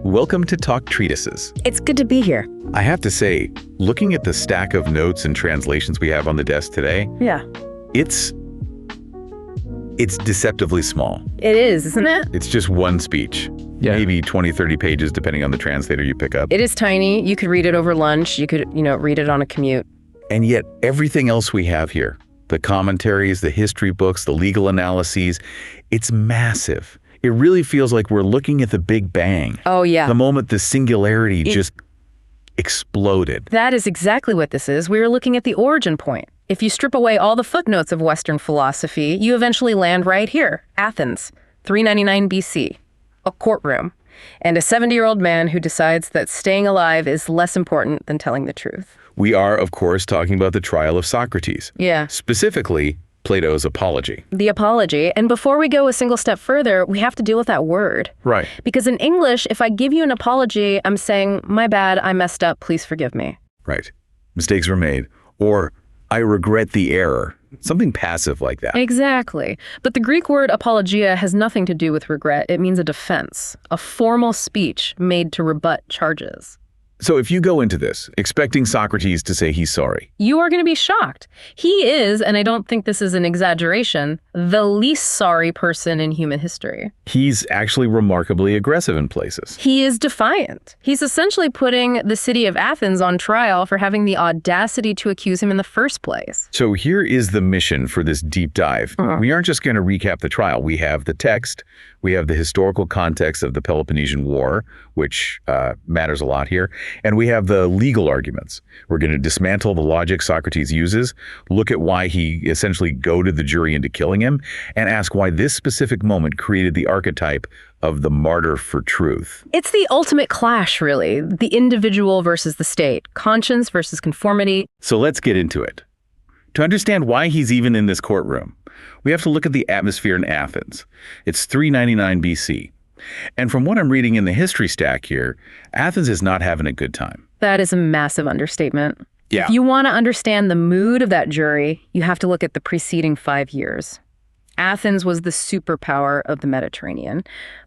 Welcome to Talk Treatises. It's good to be here. I have to say, looking at the stack of notes and translations we have on the desk today, Yeah. it's deceptively small. It is, isn't it? It's just one speech. Yeah. Maybe 20, 30 pages, depending on the translator you pick up. It is tiny. You could read it over lunch. You could, read it on a commute. And yet, everything else we have here, the commentaries, the history books, the legal analyses, it's massive. It really feels like we're looking at the Big Bang. Oh, yeah. The moment the singularity just exploded. That is exactly what this is. We are looking at the origin point. If you strip away all the footnotes of Western philosophy, you eventually land right here, Athens, 399 BC, a courtroom, and a 70-year-old man who decides that staying alive is less important than telling the truth. We are, of course, talking about the trial of Socrates. Yeah. Specifically, Plato's Apology. The apology. And before we go a single step further, we have to deal with that word. Right. Because in English, if I give you an apology, I'm saying, my bad, I messed up, please forgive me. Right. Mistakes were made. Or, I regret the error. Something passive like that. Exactly. But the Greek word apologia has nothing to do with regret. It means a defense, a formal speech made to rebut charges. So if you go into this expecting Socrates to say he's sorry, You are going to be shocked. He is, and I don't think this is an exaggeration, the least sorry person in human history. he's actually remarkably aggressive in places. He is defiant. He's essentially putting the city of Athens on trial for having the audacity to accuse him in the first place. So here is the mission for this deep dive. We aren't just going to recap the trial. We have the text. We have the historical context of the Peloponnesian War, which matters a lot here. And we have the legal arguments. We're going to dismantle the logic Socrates uses, look at why he essentially goaded the jury into killing him, and ask why this specific moment created the archetype of the martyr for truth. It's the ultimate clash, really. The individual versus the state, conscience versus conformity. So let's get into it. To understand why he's even in this courtroom, we have to look at the atmosphere in Athens. It's 399 BC. And from what I'm reading in the history stack here, Athens is not having a good time. That is a massive understatement. Yeah. If you want to understand the mood of that jury, you have to look at the preceding 5 years. Athens was the superpower of the Mediterranean,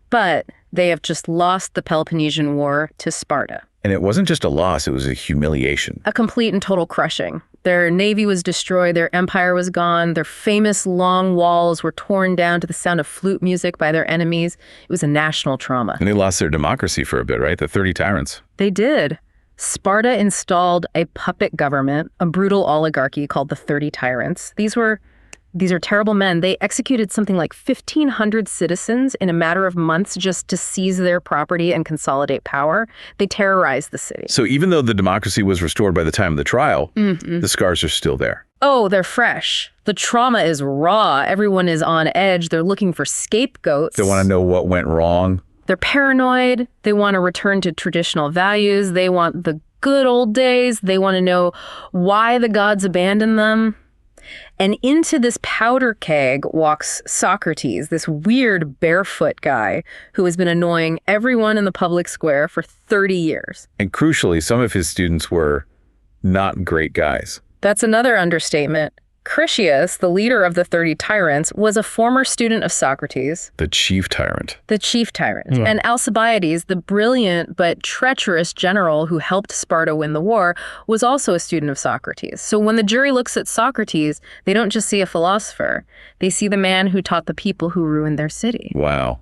but they have just lost the Peloponnesian War to Sparta. And it wasn't just a loss, it was a humiliation. A complete and total crushing. Their navy was destroyed, their empire was gone, their famous long walls were torn down to the sound of flute music by their enemies. It was a national trauma. And they lost their democracy for a bit, right? The 30 tyrants. They did. Sparta installed a puppet government, a brutal oligarchy called the 30 Tyrants. These are terrible men. They executed something like 1,500 citizens in a matter of months just to seize their property and consolidate power. They terrorized the city. So even though the democracy was restored by the time of the trial, the scars are still there. Oh, they're fresh. The trauma is raw. Everyone is on edge. They're looking for scapegoats. They want to know what went wrong. They're paranoid. They want to return to traditional values. They want the good old days. They want to know why the gods abandoned them. And into this powder keg walks Socrates, this weird barefoot guy who has been annoying everyone in the public square for 30 years. And crucially, some of his students were not great guys. That's another understatement. Critias, the leader of the 30 Tyrants, was a former student of Socrates. The chief tyrant. The chief tyrant. And Alcibiades, the brilliant but treacherous general who helped Sparta win the war, was also a student of Socrates. So when the jury looks at Socrates, they don't just see a philosopher. They see the man who taught the people who ruined their city. Wow.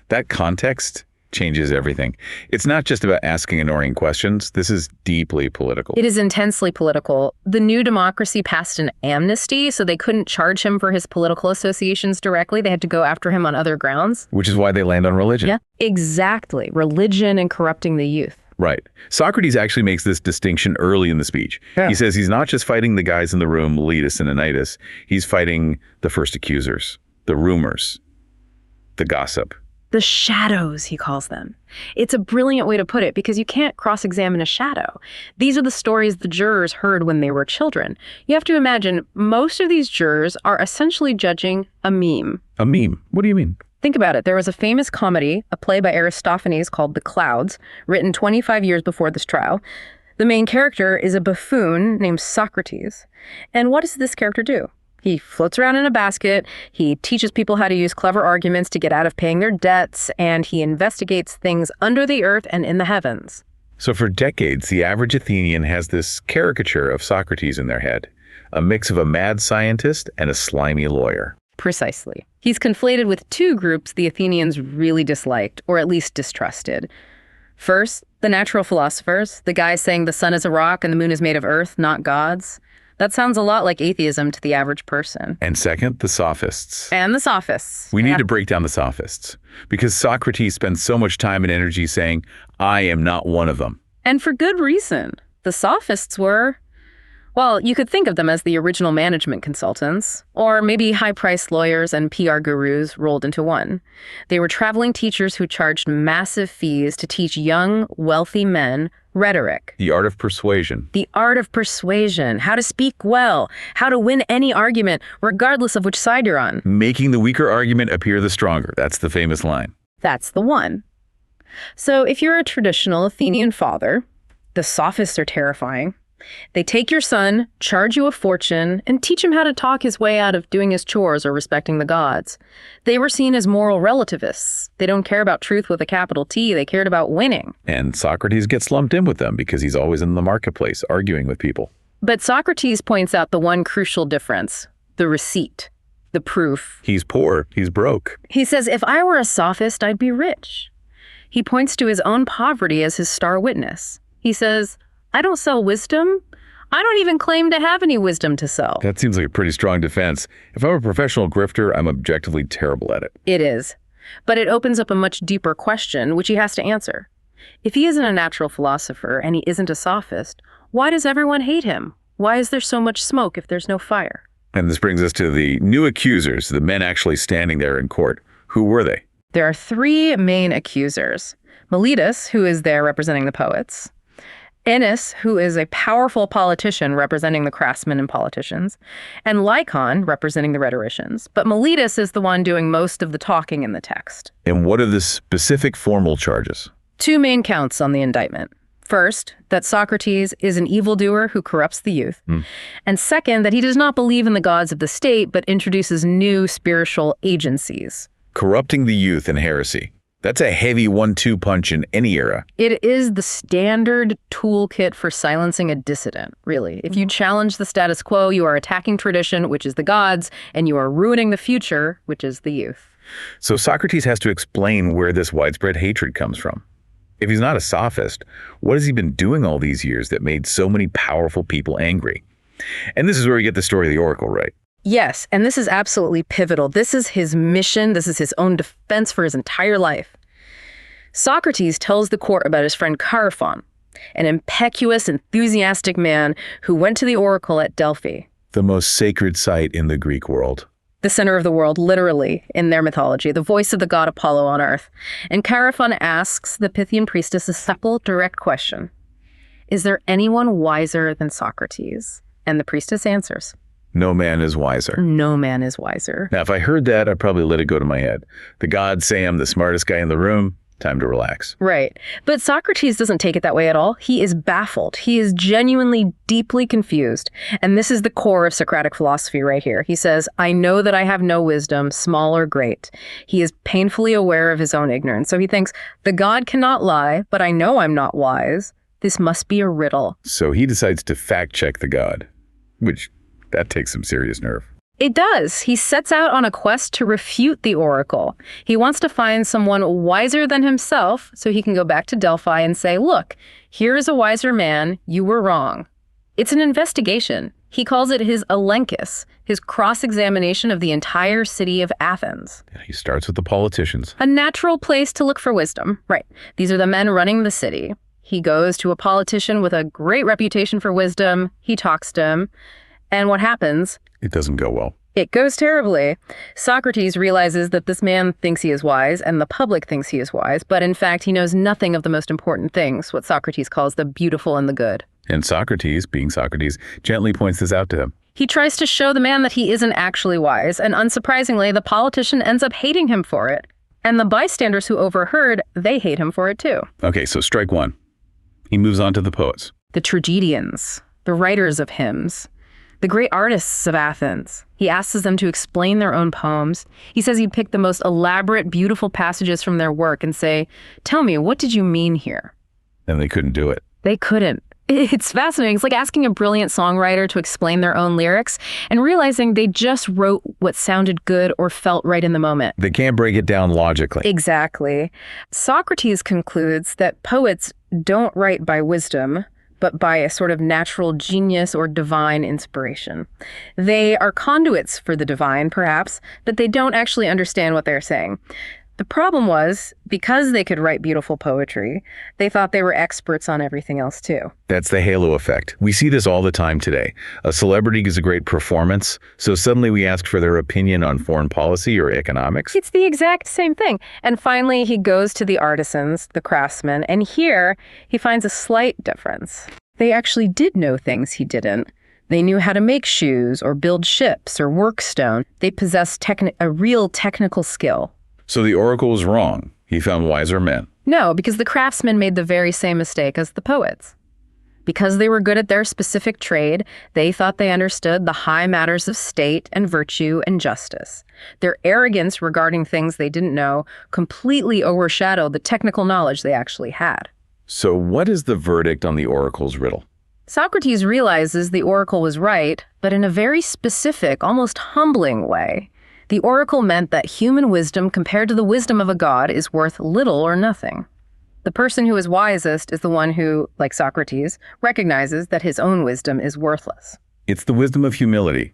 That context changes everything. It's not just about asking annoying questions. This is deeply political. It is intensely political. The new democracy passed an amnesty, so they couldn't charge him for his political associations directly. They had to go after him on other grounds. Which is why they land on religion. Yeah, exactly. Religion and corrupting the youth. Right. Socrates actually makes this distinction early in the speech. Yeah. He says he's not just fighting the guys in the room, Miletus and Anytus. He's fighting the first accusers, the rumors, the gossip. The shadows, he calls them. It's a brilliant way to put it because you can't cross-examine a shadow. These are the stories the jurors heard when they were children. You have to imagine most of these jurors are essentially judging a meme. A meme? What do you mean? Think about it. There was a famous comedy, a play by Aristophanes called The Clouds, written 25 years before this trial. The main character is a buffoon named Socrates. And what does this character do? He floats around in a basket, he teaches people how to use clever arguments to get out of paying their debts, and he investigates things under the earth and in the heavens. So for decades, the average Athenian has this caricature of Socrates in their head, a mix of a mad scientist and a slimy lawyer. Precisely. He's conflated with two groups the Athenians really disliked, or at least distrusted. First, the natural philosophers, the guys saying the sun is a rock and the moon is made of earth, not gods. That sounds a lot like atheism to the average person. And second, the sophists. And the sophists. We need to break down the sophists, because Socrates spends so much time and energy saying, I am not one of them. And for good reason. The sophists were, well, you could think of them as the original management consultants, or maybe high-priced lawyers and PR gurus rolled into one. They were traveling teachers who charged massive fees to teach young, wealthy men rhetoric. The art of persuasion. The art of persuasion, how to speak well, how to win any argument, regardless of which side you're on. Making the weaker argument appear the stronger. That's the famous line. That's the one. So if you're a traditional Athenian father, the sophists are terrifying. They take your son, charge you a fortune, and teach him how to talk his way out of doing his chores or respecting the gods. They were seen as moral relativists. They don't care about truth with a capital T. They cared about winning. And Socrates gets lumped in with them because he's always in the marketplace arguing with people. But Socrates points out the one crucial difference, the receipt, the proof. He's poor. He's broke. He says, if I were a sophist, I'd be rich. He points to his own poverty as his star witness. He says, I don't sell wisdom. I don't even claim to have any wisdom to sell. That seems like a pretty strong defense. If I'm a professional grifter, I'm objectively terrible at it. It is. But it opens up a much deeper question, which he has to answer. If he isn't a natural philosopher and he isn't a sophist, why does everyone hate him? Why is there so much smoke if there's no fire? And this brings us to the new accusers, the men actually standing there in court. Who were they? There are three main accusers. Meletus, who is there representing the poets. Ennis, who is a powerful politician representing the craftsmen and politicians, and Lycon, representing the rhetoricians. But Meletus is the one doing most of the talking in the text. And what are the specific formal charges? Two main counts on the indictment. First, that Socrates is an evildoer who corrupts the youth. And second, that he does not believe in the gods of the state, but introduces new spiritual agencies. Corrupting the youth and heresy. That's a heavy 1-2 punch in any era. It is the standard toolkit for silencing a dissident, really. If you challenge the status quo, you are attacking tradition, which is the gods, and you are ruining the future, which is the youth. So Socrates has to explain where this widespread hatred comes from. If he's not a sophist, what has he been doing all these years that made so many powerful people angry? And this is where we get the story of the oracle, right? Yes, and this is absolutely pivotal. This is his mission. This is his own defense for his entire life. Socrates tells the court about his friend Chaerephon, an impetuous, enthusiastic man who went to the oracle at Delphi. The most sacred site in the Greek world. The center of the world, literally, in their mythology, the voice of the god Apollo on earth. And Chaerephon asks the Pythian priestess a simple, direct question. Is there anyone wiser than Socrates? And the priestess answers. No man is wiser. No man is wiser. Now, if I heard that, I'd probably let it go to my head. The gods say I'm the smartest guy in the room. Time to relax. Right. But Socrates doesn't take it that way at all. He is baffled. He is genuinely deeply confused. And this is the core of Socratic philosophy right here. He says, I know that I have no wisdom, small or great. He is painfully aware of his own ignorance. So he thinks, the god cannot lie, but I know I'm not wise. This must be a riddle. So he decides to fact check the god, which that takes some serious nerve. It does. He sets out on a quest to refute the oracle. He wants to find someone wiser than himself so he can go back to Delphi and say, look, here is a wiser man. You were wrong. It's an investigation. He calls it his elenchus, his cross-examination of the entire city of Athens. He starts with the politicians. A natural place to look for wisdom. Right. These are the men running the city. He goes to a politician with a great reputation for wisdom. He talks to him. And what happens? It doesn't go well. It goes terribly. Socrates realizes that this man thinks he is wise, and the public thinks he is wise, but in fact, he knows nothing of the most important things, what Socrates calls the beautiful and the good. And Socrates, being Socrates, gently points this out to him. He tries to show the man that he isn't actually wise, and unsurprisingly, the politician ends up hating him for it. And the bystanders who overheard, they hate him for it too. Okay, so strike one. He moves on to the poets. The tragedians, the writers of hymns. the great artists of Athens. He asks them to explain their own poems. He says he'd pick the most elaborate, beautiful passages from their work and say, "Tell me, what did you mean here?" And they couldn't do it. They couldn't. It's fascinating. It's like asking a brilliant songwriter to explain their own lyrics and realizing they just wrote what sounded good or felt right in the moment. They can't break it down logically. Exactly. Socrates concludes that poets don't write by wisdom, but by a sort of natural genius or divine inspiration. They are conduits for the divine, perhaps, but they don't actually understand what they're saying. The problem was, because they could write beautiful poetry, they thought they were experts on everything else too. That's the halo effect. We see this all the time today. A celebrity gives a great performance, so suddenly we ask for their opinion on foreign policy or economics. It's the exact same thing. And finally, he goes to the artisans, the craftsmen, and here he finds a slight difference. They actually did know things he didn't. They knew how to make shoes or build ships or work stone. They possessed a real technical skill. So the oracle was wrong. He found wiser men. No, because the craftsmen made the very same mistake as the poets. Because they were good at their specific trade, they thought they understood the high matters of state and virtue and justice. Their arrogance regarding things they didn't know completely overshadowed the technical knowledge they actually had. So what is the verdict on the oracle's riddle? Socrates realizes the oracle was right, but in a very specific, almost humbling way. The oracle meant that human wisdom compared to the wisdom of a god is worth little or nothing. The person who is wisest is the one who, like Socrates, recognizes that his own wisdom is worthless. It's the wisdom of humility.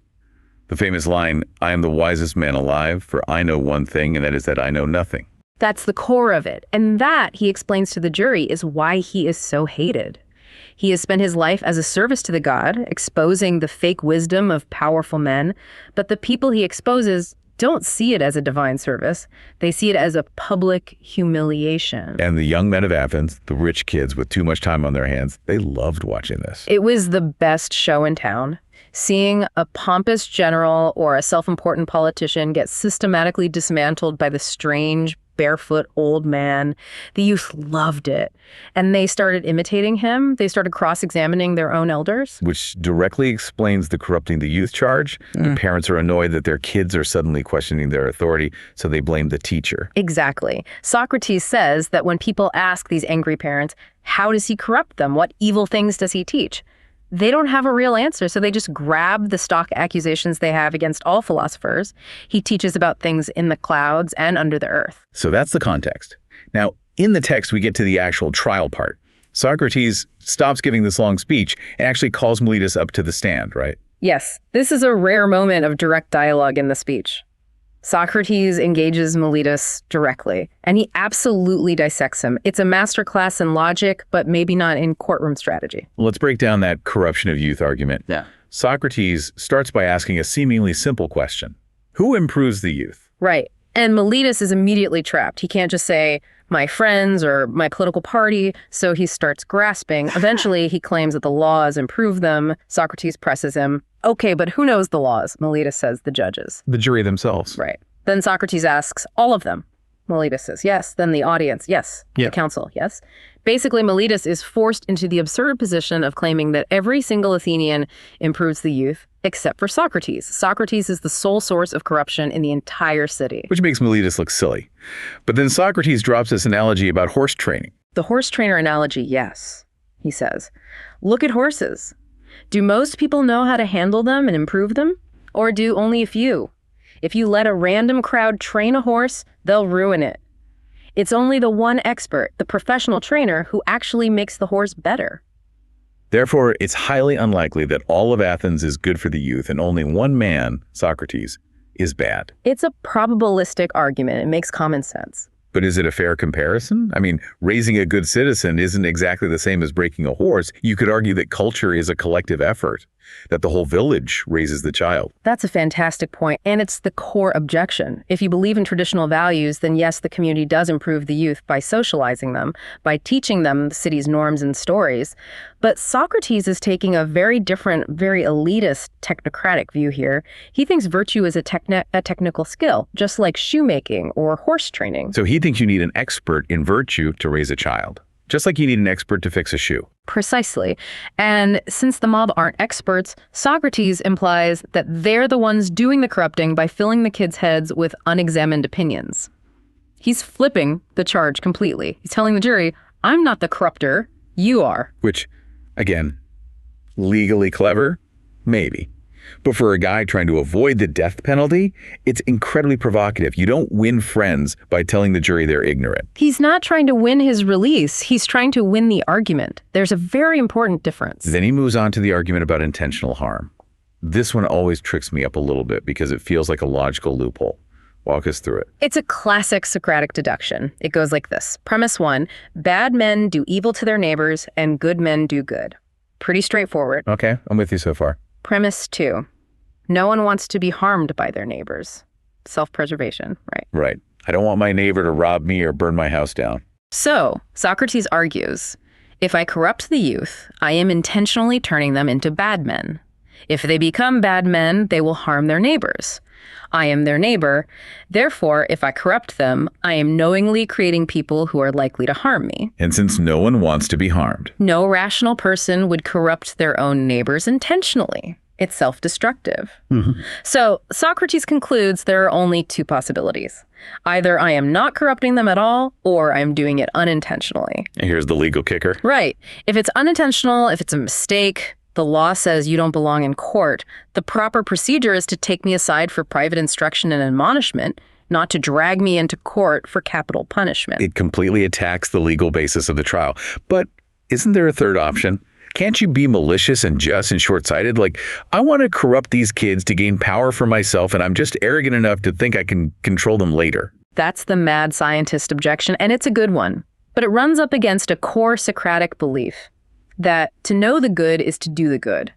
The famous line, "I am the wisest man alive, for I know one thing, and that is that I know nothing." That's the core of it. And that, he explains to the jury, is why he is so hated. He has spent his life as a service to the god, exposing the fake wisdom of powerful men, but the people he exposes don't see it as a divine service. They see it as a public humiliation. And the young men of Athens, the rich kids with too much time on their hands, they loved watching this. It was the best show in town. Seeing a pompous general or a self-important politician get systematically dismantled by the strange, barefoot old man. The youth loved it. And they started imitating him. They started cross-examining their own elders. Which directly explains the corrupting the youth charge. The parents are annoyed that their kids are suddenly questioning their authority, so they blame the teacher. Exactly. Socrates says that when people ask these angry parents, how does he corrupt them? What evil things does he teach? They don't have a real answer, so they just grab the stock accusations they have against all philosophers. He teaches about things in the clouds and under the earth. So that's the context. Now, in the text, we get to the actual trial part. Socrates stops giving this long speech and actually calls Meletus up to the stand, right? Yes, this is a rare moment of direct dialogue in the speech. Socrates engages Meletus directly, and he absolutely dissects him. It's a masterclass in logic, but maybe not in courtroom strategy. Let's break down that corruption of youth argument. Yeah. Socrates starts by asking a seemingly simple question. Who improves the youth? Right. And Meletus is immediately trapped. He can't just say, my friends or my political party, so he starts grasping. Eventually, he claims that the laws improve them. Socrates presses him. Okay, but who knows the laws? Meletus says the judges. The jury themselves. Right. Then Socrates asks, all of them. Meletus says, yes. Then the audience, yes. Yep. The council, yes. Basically, Meletus is forced into the absurd position of claiming that every single Athenian improves the youth, except for Socrates. Socrates is the sole source of corruption in the entire city. Which makes Meletus look silly. But then Socrates drops this analogy about horse training. The horse trainer analogy, yes, he says. Look at horses. Do most people know how to handle them and improve them? Or do only a few? If you let a random crowd train a horse, they'll ruin it. It's only the one expert, the professional trainer, who actually makes the horse better. Therefore, it's highly unlikely that all of Athens is good for the youth and only one man, Socrates, is bad. It's a probabilistic argument. It makes common sense. But is it a fair comparison? I mean, raising a good citizen isn't exactly the same as breaking a horse. You could argue that culture is a collective effort, that the whole village raises the child. That's a fantastic point, and it's the core objection. If you believe in traditional values, then yes, the community does improve the youth by socializing them, by teaching them the city's norms and stories. But Socrates is taking a very different, very elitist, technocratic view here. He thinks virtue is a technical skill, just like shoemaking or horse training. So he thinks you need an expert in virtue to raise a child. just like you need an expert to fix a shoe. Precisely. And since the mob aren't experts, Socrates implies that they're the ones doing the corrupting by filling the kids' heads with unexamined opinions. He's flipping the charge completely. He's telling the jury, I'm not the corrupter, you are. Which, again, legally clever? Maybe. But for a guy trying to avoid the death penalty, it's incredibly provocative. You don't win friends by telling the jury they're ignorant. He's not trying to win his release. He's trying to win the argument. There's a very important difference. Then he moves on to the argument about intentional harm. This one always tricks me up a little bit because it feels like a logical loophole. Walk us through it. It's a classic Socratic deduction. It goes like this. Premise 1, bad men do evil to their neighbors and good men do good. Pretty straightforward. Okay, I'm with you so far. Premise 2, no one wants to be harmed by their neighbors. Self-preservation, right? Right. I don't want my neighbor to rob me or burn my house down. So, Socrates argues, if I corrupt the youth, I am intentionally turning them into bad men. If they become bad men, they will harm their neighbors. I am their neighbor. Therefore, if I corrupt them, I am knowingly creating people who are likely to harm me. And since no one wants to be harmed, no rational person would corrupt their own neighbors intentionally. It's self-destructive. So Socrates concludes there are only two possibilities. Either I am not corrupting them at all, or I'm doing it unintentionally. And here's the legal kicker. Right. If it's unintentional, if it's a mistake, the law says you don't belong in court. The proper procedure is to take me aside for private instruction and admonishment, not to drag me into court for capital punishment. It completely attacks the legal basis of the trial. But isn't there a third option? Can't you be malicious and just and short-sighted? Like, I want to corrupt these kids to gain power for myself, and I'm just arrogant enough to think I can control them later. That's the mad scientist objection, and it's a good one. But it runs up against a core Socratic belief that to know the good is to do the good.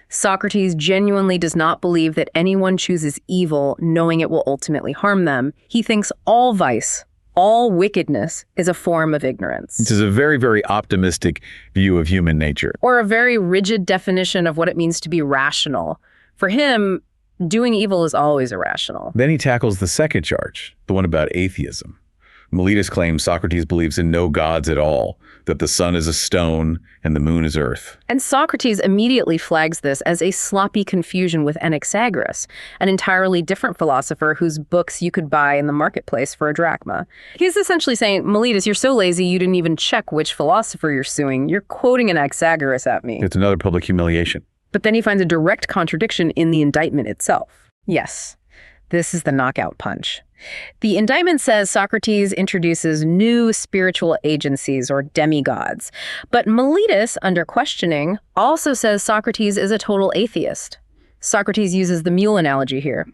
Socrates genuinely does not believe that anyone chooses evil knowing it will ultimately harm them. He thinks all vice, all wickedness is a form of ignorance. This is a very, very optimistic view of human nature. Or a very rigid definition of what it means to be rational. For him, doing evil is always irrational. Then he tackles the second charge, the one about atheism. Meletus claims Socrates believes in no gods at all, that the sun is a stone and the moon is earth. And Socrates immediately flags this as a sloppy confusion with Anaxagoras, an entirely different philosopher whose books you could buy in the marketplace for a drachma. He's essentially saying, Meletus, you're so lazy you didn't even check which philosopher you're suing. You're quoting Anaxagoras at me. It's another public humiliation. But then he finds a direct contradiction in the indictment itself. Yes, this is the knockout punch. The indictment says Socrates introduces new spiritual agencies or demigods. But Meletus, under questioning, also says Socrates is a total atheist. Socrates uses the mule analogy here.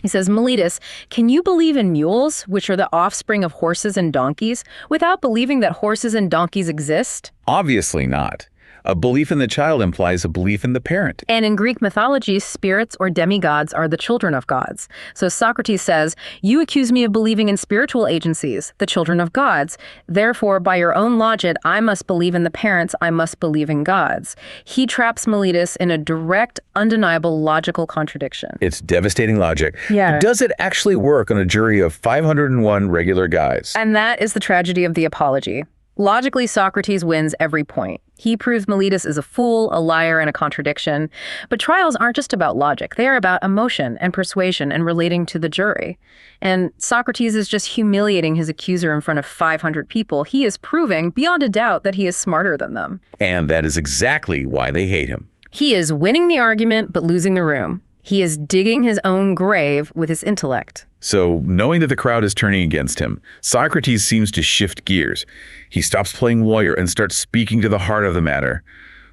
He says, Meletus, can you believe in mules, which are the offspring of horses and donkeys, without believing that horses and donkeys exist? Obviously not. A belief in the child implies a belief in the parent. And in Greek mythology, spirits or demigods are the children of gods. So Socrates says, you accuse me of believing in spiritual agencies, the children of gods. Therefore, by your own logic, I must believe in the parents, I must believe in gods. He traps Meletus in a direct, undeniable logical contradiction. It's devastating logic. Yeah. But does it actually work on a jury of 501 regular guys? And that is the tragedy of the apology. Logically, Socrates wins every point. He proves Meletus is a fool, a liar, and a contradiction. But trials aren't just about logic. They are about emotion and persuasion and relating to the jury. And Socrates is just humiliating his accuser in front of 500 people. He is proving, beyond a doubt, that he is smarter than them. And that is exactly why they hate him. He is winning the argument, but losing the room. He is digging his own grave with his intellect. So, knowing that the crowd is turning against him, Socrates seems to shift gears. He stops playing lawyer and starts speaking to the heart of the matter.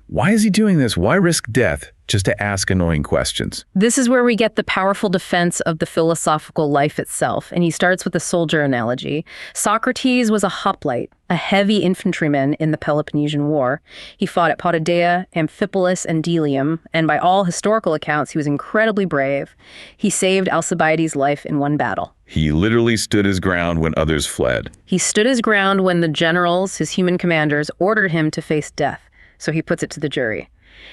Why is he doing this? Why risk death just to ask annoying questions? This is where we get the powerful defense of the philosophical life itself, and he starts with the soldier analogy. Socrates was a hoplite, a heavy infantryman in the Peloponnesian War. He fought at Potidaea, Amphipolis, and Delium, and by all historical accounts, he was incredibly brave. He saved Alcibiades' life in one battle. He literally stood his ground when others fled. He stood his ground when the generals, his human commanders, ordered him to face death. So he puts it to the jury.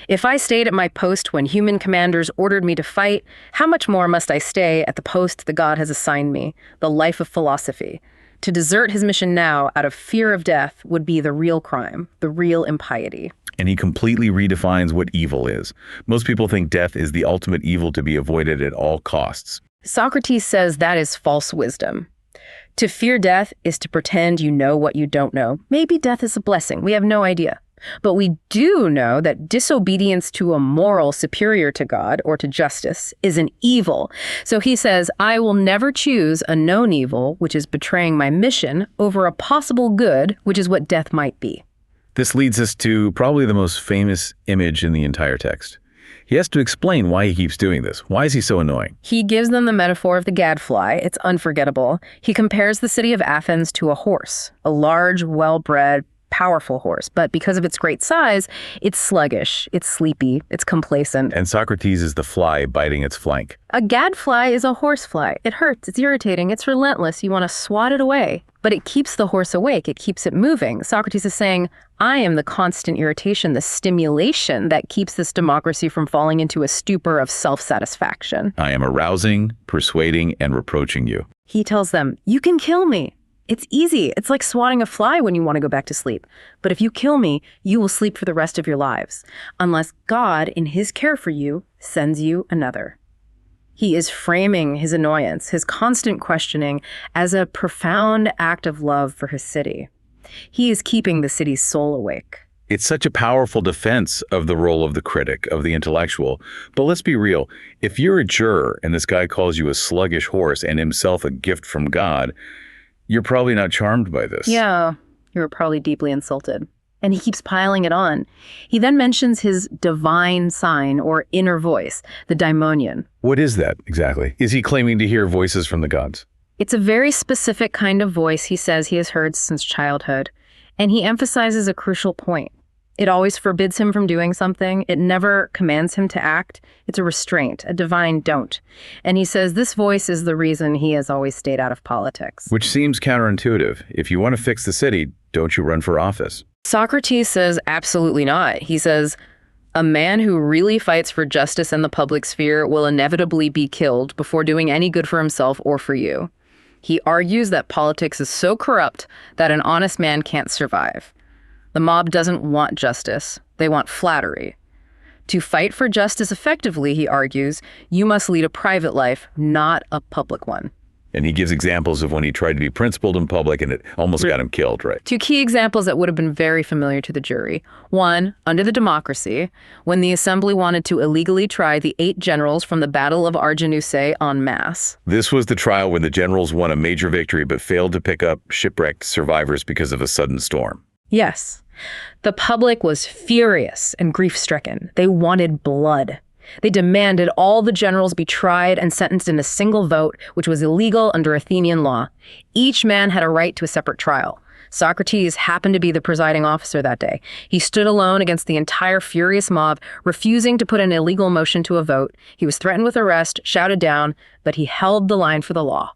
If I stayed at my post when human commanders ordered me to fight, how much more must I stay at the post the God has assigned me, the life of philosophy? To desert his mission now out of fear of death would be the real crime, the real impiety. And he completely redefines what evil is. Most people think death is the ultimate evil to be avoided at all costs. Socrates says that is false wisdom. To fear death is to pretend you know what you don't know. Maybe death is a blessing. We have no idea. But we do know that disobedience to a moral superior to God or to justice is an evil. So he says, I will never choose a known evil, which is betraying my mission, over a possible good, which is what death might be. This leads us to probably the most famous image in the entire text. He has to explain why he keeps doing this. Why is he so annoying? He gives them the metaphor of the gadfly. It's unforgettable. He compares the city of Athens to a horse, a large, well-bred, powerful horse. But because of its great size, it's sluggish, it's sleepy, it's complacent. And Socrates is the fly biting its flank. A gadfly is a horsefly. It hurts, it's irritating, it's relentless. You want to swat it away. But it keeps the horse awake, it keeps it moving. Socrates is saying, I am the constant irritation, the stimulation that keeps this democracy from falling into a stupor of self-satisfaction. I am arousing, persuading, and reproaching you. He tells them, you can kill me. It's easy. It's like swatting a fly when you want to go back to sleep. But if you kill me, you will sleep for the rest of your lives, unless God, in his care for you, sends you another. He is framing his annoyance, his constant questioning, as a profound act of love for his city. He is keeping the city's soul awake. It's such a powerful defense of the role of the critic, of the intellectual. But let's be real. If you're a juror and this guy calls you a sluggish horse and himself a gift from God, you're probably not charmed by this. Yeah, you're probably deeply insulted. And he keeps piling it on. He then mentions his divine sign or inner voice, the daimonion. What is that exactly? Is he claiming to hear voices from the gods? It's a very specific kind of voice he says he has heard since childhood. And he emphasizes a crucial point. It always forbids him from doing something. It never commands him to act. It's a restraint, a divine don't. And he says this voice is the reason he has always stayed out of politics. Which seems counterintuitive. If you want to fix the city, don't you run for office? Socrates says absolutely not. He says, a man who really fights for justice in the public sphere will inevitably be killed before doing any good for himself or for you. He argues that politics is so corrupt that an honest man can't survive. The mob doesn't want justice. They want flattery. To fight for justice effectively, he argues, you must lead a private life, not a public one. And he gives examples of when he tried to be principled in public and it almost got him killed, right? Two key examples that would have been very familiar to the jury. One, under the democracy, when the assembly wanted to illegally try the 8 generals from the Battle of Arginusae en masse. This was the trial when the generals won a major victory but failed to pick up shipwrecked survivors because of a sudden storm. Yes. The public was furious and grief-stricken. They wanted blood. They demanded all the generals be tried and sentenced in a single vote, which was illegal under Athenian law. Each man had a right to a separate trial. Socrates happened to be the presiding officer that day. He stood alone against the entire furious mob, refusing to put an illegal motion to a vote. He was threatened with arrest, shouted down, but he held the line for the law.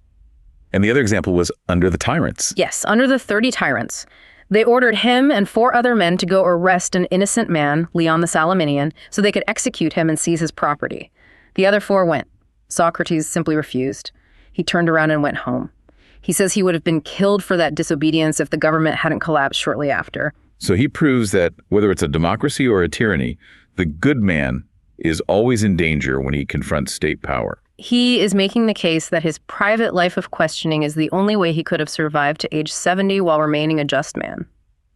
And the other example was under the tyrants. Yes, under the 30 tyrants. They ordered him and 4 other men to go arrest an innocent man, Leon the Salaminian, so they could execute him and seize his property. The other 4 went. Socrates simply refused. He turned around and went home. He says he would have been killed for that disobedience if the government hadn't collapsed shortly after. So he proves that whether it's a democracy or a tyranny, the good man is always in danger when he confronts state power. He is making the case that his private life of questioning is the only way he could have survived to age 70 while remaining a just man.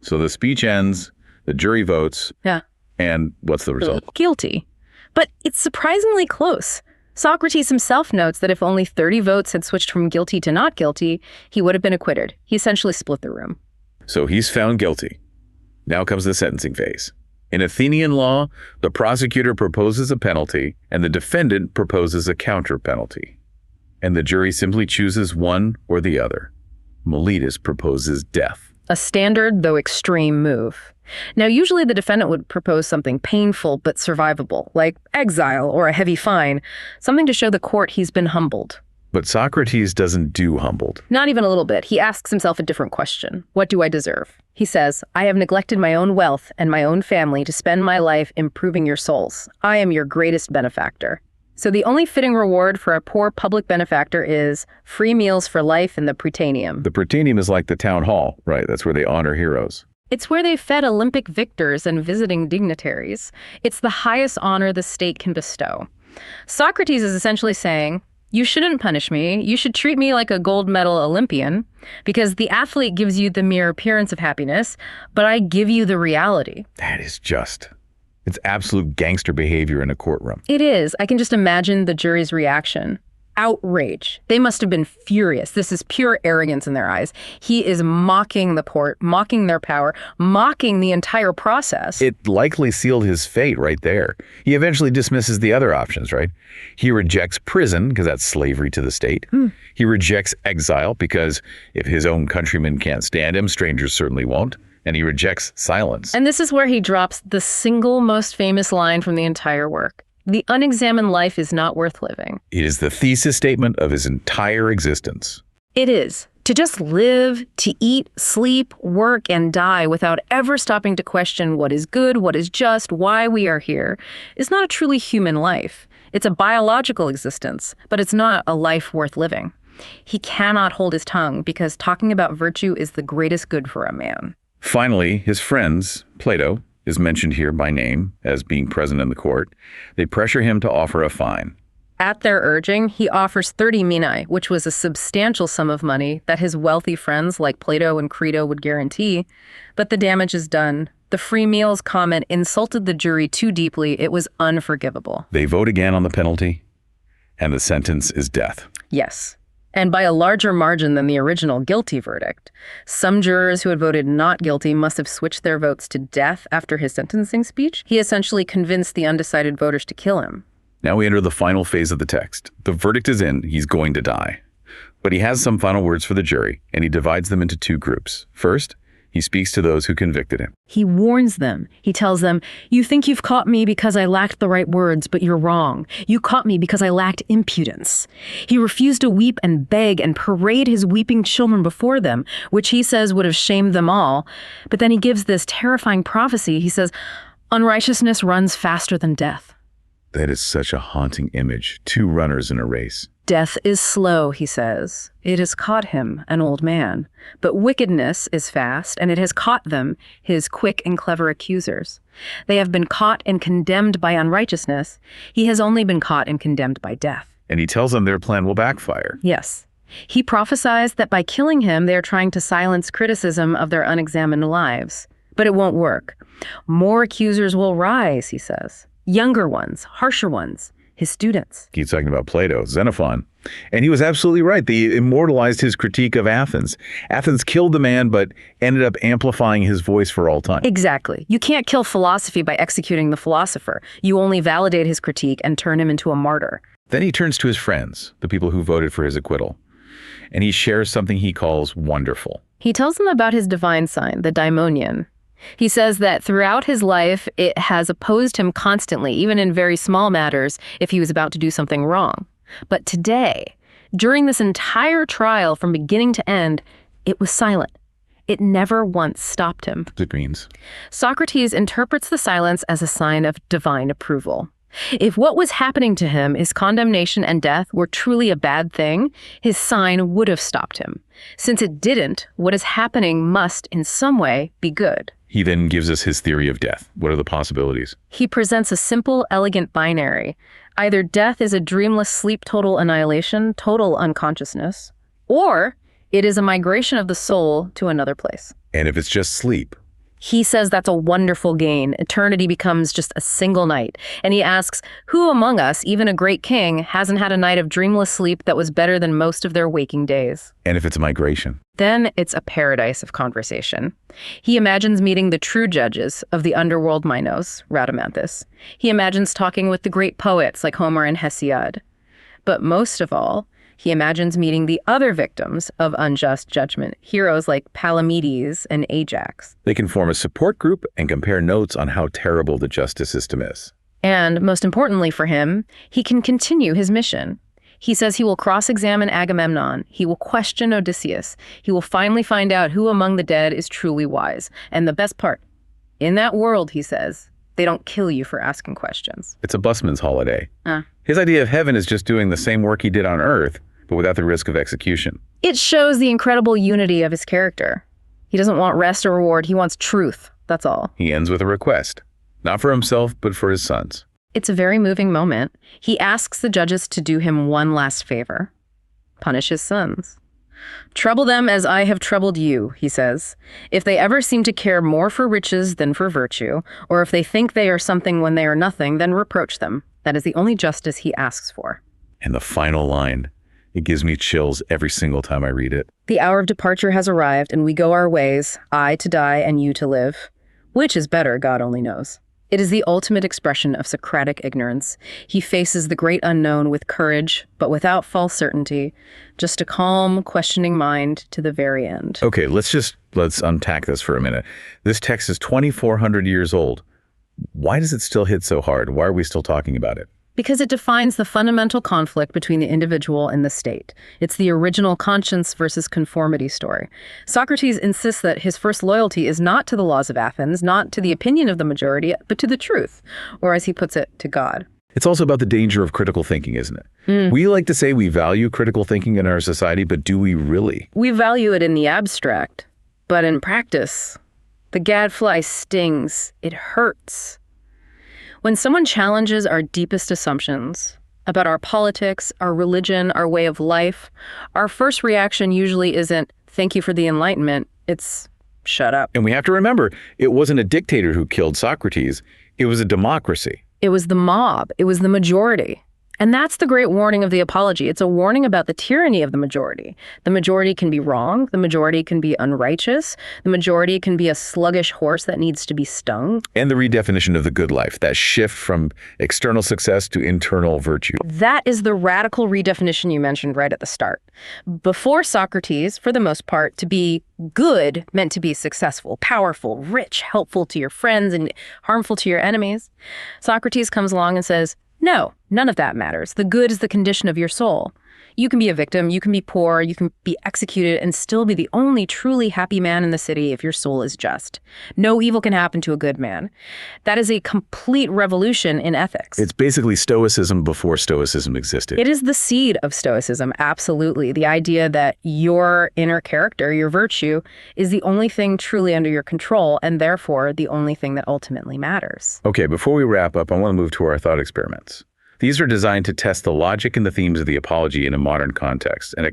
So the speech ends, the jury votes, Yeah. And what's the result? Guilty. But it's surprisingly close. Socrates himself notes that if only 30 votes had switched from guilty to not guilty, he would have been acquitted. He essentially split the room. So he's found guilty. Now comes the sentencing phase. In Athenian law, the prosecutor proposes a penalty and the defendant proposes a counter penalty. And the jury simply chooses one or the other. Miletus proposes death. A standard, though extreme, move. Now, usually the defendant would propose something painful but survivable, like exile or a heavy fine, something to show the court he's been humbled. But Socrates doesn't do humbled. Not even a little bit. He asks himself a different question. What do I deserve? He says, I have neglected my own wealth and my own family to spend my life improving your souls. I am your greatest benefactor. So the only fitting reward for a poor public benefactor is free meals for life in the Prytaneum. The Prytaneum is like the town hall, right? That's where they honor heroes. It's where they fed Olympic victors and visiting dignitaries. It's the highest honor the state can bestow. Socrates is essentially saying, you shouldn't punish me. You should treat me like a gold medal Olympian, because the athlete gives you the mere appearance of happiness, but I give you the reality. That is just... It's absolute gangster behavior in a courtroom. It is. I can just imagine the jury's reaction. Outrage. They must have been furious. This is pure arrogance in their eyes. He is mocking the court, mocking their power, mocking the entire process. It likely sealed his fate right there. He eventually dismisses the other options, right? He rejects prison because that's slavery to the state. He rejects exile because if his own countrymen can't stand him, strangers certainly won't. And he rejects silence. And this is where he drops the single most famous line from the entire work. The unexamined life is not worth living. It is the thesis statement of his entire existence. It is. To just live, to eat, sleep, work, and die without ever stopping to question what is good, what is just, why we are here, is not a truly human life. It's a biological existence, but it's not a life worth living. He cannot hold his tongue because talking about virtue is the greatest good for a man. Finally, his friends, Plato, is mentioned here by name as being present in the court. They pressure him to offer a fine. At their urging, he offers 30 minae, which was a substantial sum of money that his wealthy friends like Plato and Crito would guarantee. But the damage is done. The free meals comment insulted the jury too deeply. It was unforgivable. They vote again on the penalty, and the sentence is death. Yes. And by a larger margin than the original guilty verdict. Some jurors who had voted not guilty must have switched their votes to death after his sentencing speech. He essentially convinced the undecided voters to kill him. Now we enter the final phase of the text. The verdict is in, he's going to die. But he has some final words for the jury, and he divides them into two groups. First, he speaks to those who convicted him. He warns them. He tells them, you think you've caught me because I lacked the right words, but you're wrong. You caught me because I lacked impudence. He refused to weep and beg and parade his weeping children before them, which he says would have shamed them all. But then he gives this terrifying prophecy. He says, unrighteousness runs faster than death. That is such a haunting image. Two runners in a race. Death is slow, he says. It has caught him, an old man. But wickedness is fast, and it has caught them, his quick and clever accusers. They have been caught and condemned by unrighteousness. He has only been caught and condemned by death. And he tells them their plan will backfire. Yes. He prophesies that by killing him, they are trying to silence criticism of their unexamined lives. But it won't work. More accusers will rise, he says. Younger ones, harsher ones. His students. He's talking about Plato, Xenophon. And he was absolutely right. They immortalized his critique of Athens. Athens killed the man, but ended up amplifying his voice for all time. Exactly. You can't kill philosophy by executing the philosopher. You only validate his critique and turn him into a martyr. Then he turns to his friends, the people who voted for his acquittal. And he shares something he calls wonderful. He tells them about his divine sign, the daimonion. He says that throughout his life, it has opposed him constantly, even in very small matters, if he was about to do something wrong. But today, during this entire trial from beginning to end, it was silent. It never once stopped him. It means Socrates interprets the silence as a sign of divine approval. If what was happening to him, his condemnation and death, were truly a bad thing, his sign would have stopped him. Since it didn't, what is happening must, in some way, be good. He then gives us his theory of death. What are the possibilities? He presents a simple, elegant binary. Either death is a dreamless sleep, total annihilation, total unconsciousness, or it is a migration of the soul to another place. And if it's just sleep? He says that's a wonderful gain. Eternity becomes just a single night. And he asks, who among us, even a great king, hasn't had a night of dreamless sleep that was better than most of their waking days? And if it's a migration? Then it's a paradise of conversation. He imagines meeting the true judges of the underworld Minos, Rhadamanthus. He imagines talking with the great poets like Homer and Hesiod. But most of all, he imagines meeting the other victims of unjust judgment, heroes like Palamedes and Ajax. They can form a support group and compare notes on how terrible the justice system is. And most importantly for him, he can continue his mission. He says he will cross-examine Agamemnon. He will question Odysseus. He will finally find out who among the dead is truly wise. And the best part, in that world, he says, they don't kill you for asking questions. It's a busman's holiday. His idea of heaven is just doing the same work he did on earth, but without the risk of execution. It shows the incredible unity of his character. He doesn't want rest or reward, he wants truth, that's all. He ends with a request, not for himself, but for his sons. It's a very moving moment. He asks the judges to do him one last favor. Punish his sons. Trouble them as I have troubled you, he says. If they ever seem to care more for riches than for virtue, or if they think they are something when they are nothing, then reproach them. That is the only justice he asks for. And the final line, it gives me chills every single time I read it. The hour of departure has arrived, and we go our ways, I to die and you to live. Which is better, God only knows. It is the ultimate expression of Socratic ignorance. He faces the great unknown with courage, but without false certainty, just a calm, questioning mind to the very end. Okay, let's unpack this for a minute. This text is 2,400 years old. Why does it still hit so hard? Why are we still talking about it? Because it defines the fundamental conflict between the individual and the state. It's the original conscience versus conformity story. Socrates insists that his first loyalty is not to the laws of Athens, not to the opinion of the majority, but to the truth, or as he puts it, to God. It's also about the danger of critical thinking, isn't it? We like to say we value critical thinking in our society, but do we really? We value it in the abstract, but in practice, the gadfly stings. It hurts. When someone challenges our deepest assumptions about our politics, our religion, our way of life, our first reaction usually isn't, thank you for the Enlightenment. It's, shut up. And we have to remember, it wasn't a dictator who killed Socrates. It was a democracy. It was the mob. It was the majority. And that's the great warning of the Apology. It's a warning about the tyranny of the majority. The majority can be wrong. The majority can be unrighteous. The majority can be a sluggish horse that needs to be stung. And the redefinition of the good life, that shift from external success to internal virtue. That is the radical redefinition you mentioned right at the start. Before Socrates, for the most part, to be good meant to be successful, powerful, rich, helpful to your friends, and harmful to your enemies. Socrates comes along and says, no, none of that matters. The good is the condition of your soul. You can be a victim, you can be poor, you can be executed and still be the only truly happy man in the city if your soul is just. No evil can happen to a good man. That is a complete revolution in ethics. It's basically Stoicism before Stoicism existed. It is the seed of Stoicism, absolutely. The idea that your inner character, your virtue, is the only thing truly under your control and therefore the only thing that ultimately matters. Okay, before we wrap up, I want to move to our thought experiments. These are designed to test the logic and the themes of the Apology in a modern context. And a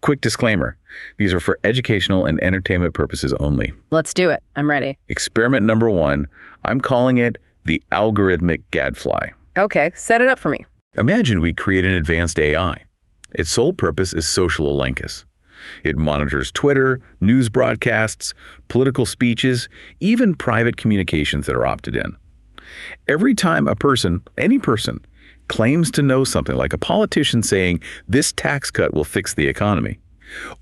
quick disclaimer, these are for educational and entertainment purposes only. Let's do it. I'm ready. Experiment number 1, I'm calling it the algorithmic gadfly. Okay, set it up for me. Imagine we create an advanced AI. Its sole purpose is social elenchus. It monitors Twitter, news broadcasts, political speeches, even private communications that are opted in. Every time a person, any person, claims to know something, like a politician saying this tax cut will fix the economy,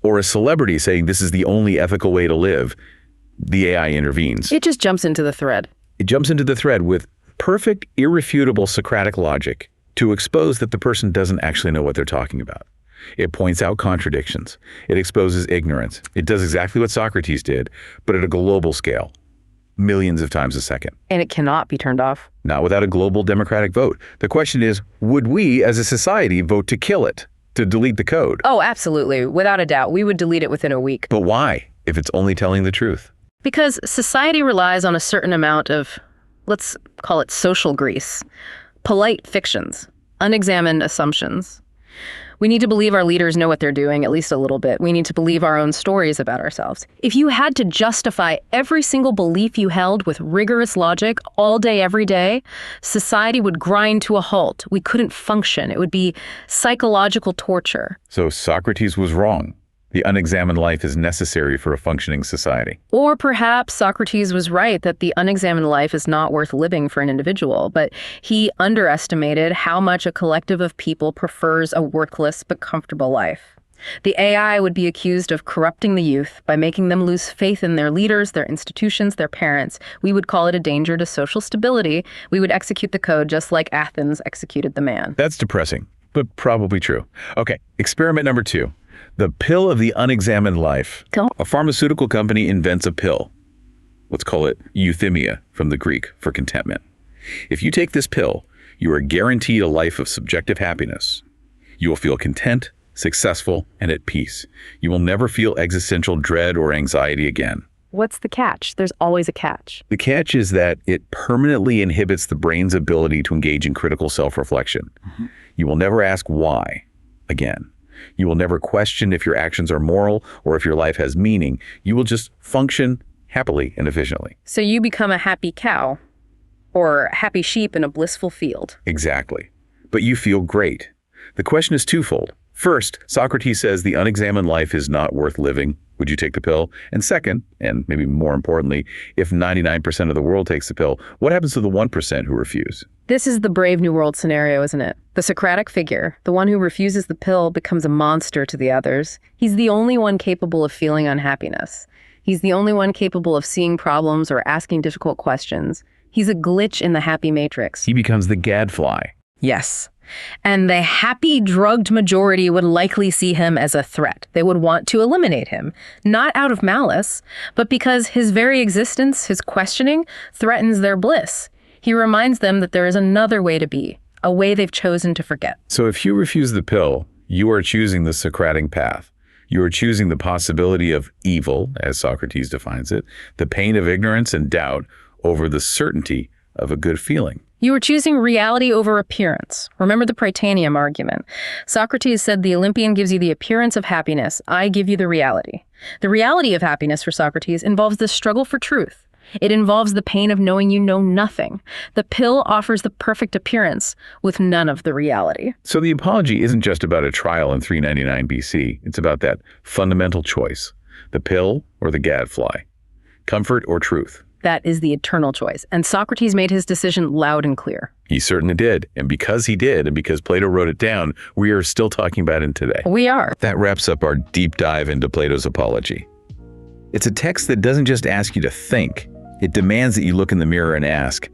or a celebrity saying this is the only ethical way to live, the AI intervenes. It just jumps into the thread. It jumps into the thread with perfect, irrefutable Socratic logic to expose that the person doesn't actually know what they're talking about. It points out contradictions. It exposes ignorance. It does exactly what Socrates did, but at a global scale. Millions of times a second. And it cannot be turned off. Not without a global democratic vote. The question is, would we as a society vote to kill it, to delete the code? Oh, absolutely. Without a doubt. We would delete it within a week. But why, if it's only telling the truth? Because society relies on a certain amount of, let's call it social grease, polite fictions, unexamined assumptions. We need to believe our leaders know what they're doing, at least a little bit. We need to believe our own stories about ourselves. If you had to justify every single belief you held with rigorous logic all day, every day, society would grind to a halt. We couldn't function. It would be psychological torture. So Socrates was wrong. The unexamined life is necessary for a functioning society. Or perhaps Socrates was right that the unexamined life is not worth living for an individual, but he underestimated how much a collective of people prefers a worthless but comfortable life. The AI would be accused of corrupting the youth by making them lose faith in their leaders, their institutions, their parents. We would call it a danger to social stability. We would execute the code just like Athens executed the man. That's depressing, but probably true. Okay, experiment number 2. The pill of the unexamined life. Cool. A pharmaceutical company invents a pill. Let's call it euthymia from the Greek for contentment. If you take this pill, You are guaranteed a life of subjective happiness. You will feel content, successful, and at peace. You will never feel existential dread or anxiety again. What's the catch? There's always a catch. The catch is that it permanently inhibits the brain's ability to engage in critical self-reflection. You will never ask why again. You will never question if your actions are moral or if your life has meaning. You will just function happily and efficiently. So you become a happy cow or a happy sheep in a blissful field. Exactly. But you feel great. The question is twofold. First, Socrates says the unexamined life is not worth living. Would you take the pill? And second, and maybe more importantly, if 99% of the world takes the pill, what happens to the 1% who refuse? This is the Brave New World scenario, isn't it? The Socratic figure, the one who refuses the pill, becomes a monster to the others. He's the only one capable of feeling unhappiness. He's the only one capable of seeing problems or asking difficult questions. He's a glitch in the happy matrix. He becomes the gadfly. Yes. And the happy, drugged majority would likely see him as a threat. They would want to eliminate him, not out of malice, but because his very existence, his questioning, threatens their bliss. He reminds them that there is another way to be, a way they've chosen to forget. So if you refuse the pill, you are choosing the Socratic path. You are choosing the possibility of evil, as Socrates defines it, the pain of ignorance and doubt over the certainty of a good feeling. You are choosing reality over appearance. Remember the Prytaneum argument. Socrates said the Olympian gives you the appearance of happiness. I give you the reality. The reality of happiness for Socrates involves the struggle for truth. It involves the pain of knowing you know nothing. The pill offers the perfect appearance with none of the reality. So the apology isn't just about a trial in 399 BC. It's about that fundamental choice, the pill or the gadfly, comfort or truth. That is the eternal choice. And Socrates made his decision loud and clear. He certainly did. And because he did, and because Plato wrote it down, we are still talking about it today. We are. That wraps up our deep dive into Plato's Apology. It's a text that doesn't just ask you to think. It demands that you look in the mirror and ask,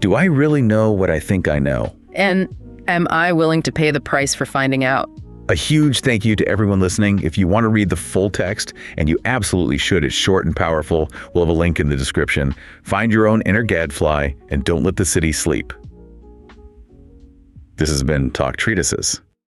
do I really know what I think I know? And am I willing to pay the price for finding out? A huge thank you to everyone listening. If you want to read the full text, and you absolutely should, it's short and powerful. We'll have a link in the description. Find your own inner gadfly and don't let the city sleep. This has been Talk Treatises.